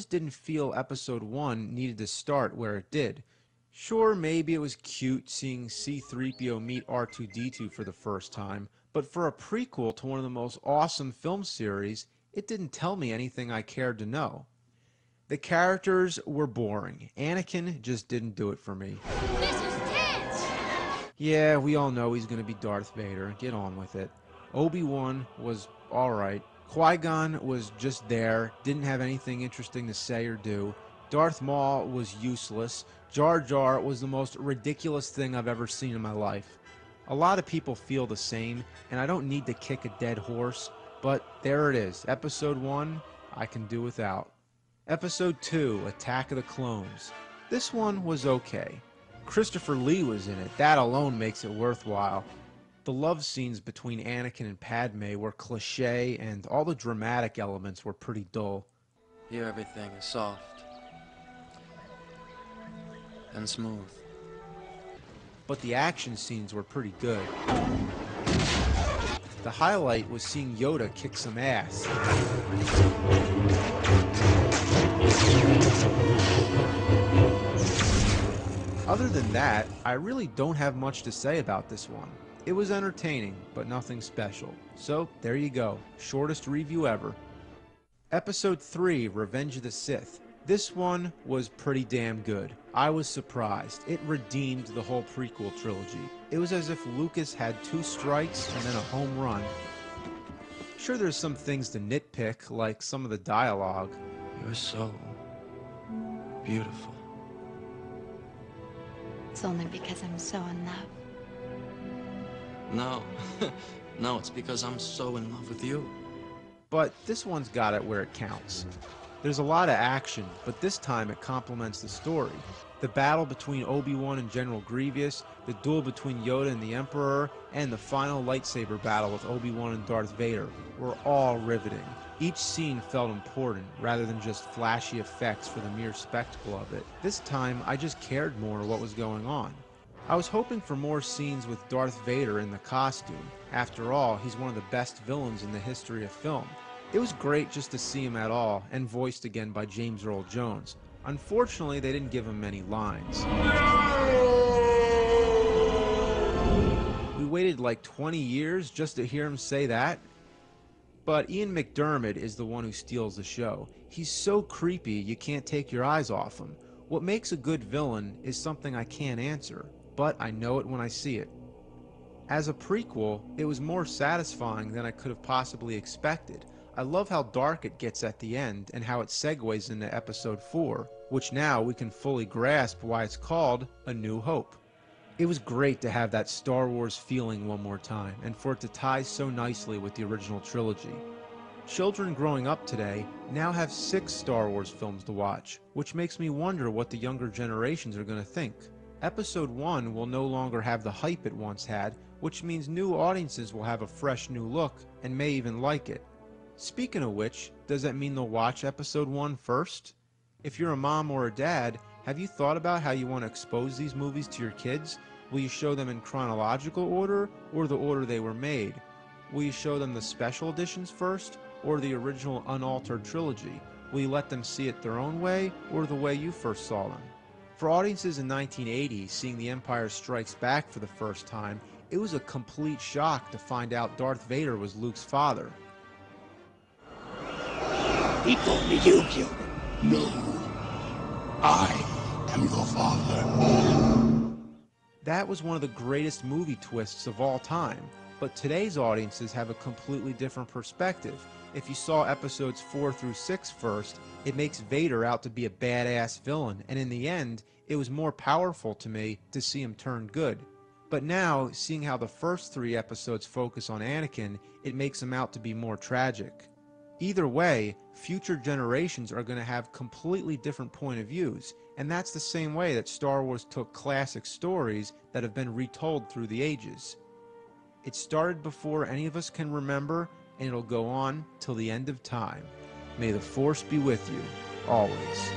just didn't feel episode 1 needed to start where it did. Sure, maybe it was cute seeing C-3PO meet R2-D2 for the first time, but for a prequel to one of the most awesome film series, it didn't tell me anything I cared to know. The characters were boring. Anakin just didn't do it for me. This is tense! Yeah, we all know he's going to be Darth Vader. Get on with it. Obi-Wan was alright. Qui-Gon was just there, didn't have anything interesting to say or do. Darth Maul was useless. Jar Jar was the most ridiculous thing I've ever seen in my life. A lot of people feel the same, and I don't need to kick a dead horse, but there it is. Episode 1, I can do without. Episode 2, Attack of the Clones. This one was okay. Christopher Lee was in it. That alone makes it worthwhile. The love scenes between Anakin and Padme were cliché, and all the dramatic elements were pretty dull. Here everything is soft and smooth. But the action scenes were pretty good. The highlight was seeing Yoda kick some ass. Other than that, I really don't have much to say about this one. It was entertaining, but nothing special. So, there you go. Shortest review ever. Episode 3, Revenge of the Sith. This one was pretty damn good. I was surprised. It redeemed the whole prequel trilogy. It was as if Lucas had 2 strikes and then a home run. Sure, there's some things to nitpick, like some of the dialogue. You're so beautiful. It's only because I'm so in love. No, no, it's because I'm so in love with you. But this one's got it where it counts. There's a lot of action, but this time it complements the story. The battle between Obi-Wan and General Grievous, the duel between Yoda and the Emperor, and the final lightsaber battle with Obi-Wan and Darth Vader were all riveting. Each scene felt important, rather than just flashy effects for the mere spectacle of it. This time, I just cared more what was going on. I was hoping for more scenes with Darth Vader in the costume. After all, he's one of the best villains in the history of film. It was great just to see him at all, and voiced again by James Earl Jones. Unfortunately, they didn't give him many lines. We waited like 20 years just to hear him say that. But Ian McDiarmid is the one who steals the show. He's so creepy you can't take your eyes off him. What makes a good villain is something I can't answer, but I know it when I see it. As a prequel, it was more satisfying than I could have possibly expected. I love how dark it gets at the end and how it segues into episode 4, which now we can fully grasp why it's called A New Hope. It was great to have that Star Wars feeling one more time, and for it to tie so nicely with the original trilogy. Children growing up today now have 6 Star Wars films to watch, which makes me wonder what the younger generations are going to think. Episode 1 will no longer have the hype it once had, which means new audiences will have a fresh new look, and may even like it. Speaking of which, does that mean they'll watch episode 1 first? If you're a mom or a dad, have you thought about how you want to expose these movies to your kids? Will you show them in chronological order, or the order they were made? Will you show them the special editions first, or the original unaltered trilogy? Will you let them see it their own way, or the way you first saw them? For audiences in 1980 seeing The Empire Strikes Back for the first time, it was a complete shock to find out Darth Vader was Luke's father. He told me you killed him. No. I am your father. That was one of the greatest movie twists of all time, but today's audiences have a completely different perspective. If you saw episodes 4 through 6 first, it makes Vader out to be a badass villain, and in the end, it was more powerful to me to see him turn good. But now, seeing how the first 3 episodes focus on Anakin, it makes him out to be more tragic. Either way, future generations are going to have completely different point of views, and that's the same way that Star Wars took classic stories that have been retold through the ages. It started before any of us can remember, and it'll go on till the end of time. May the Force be with you, always.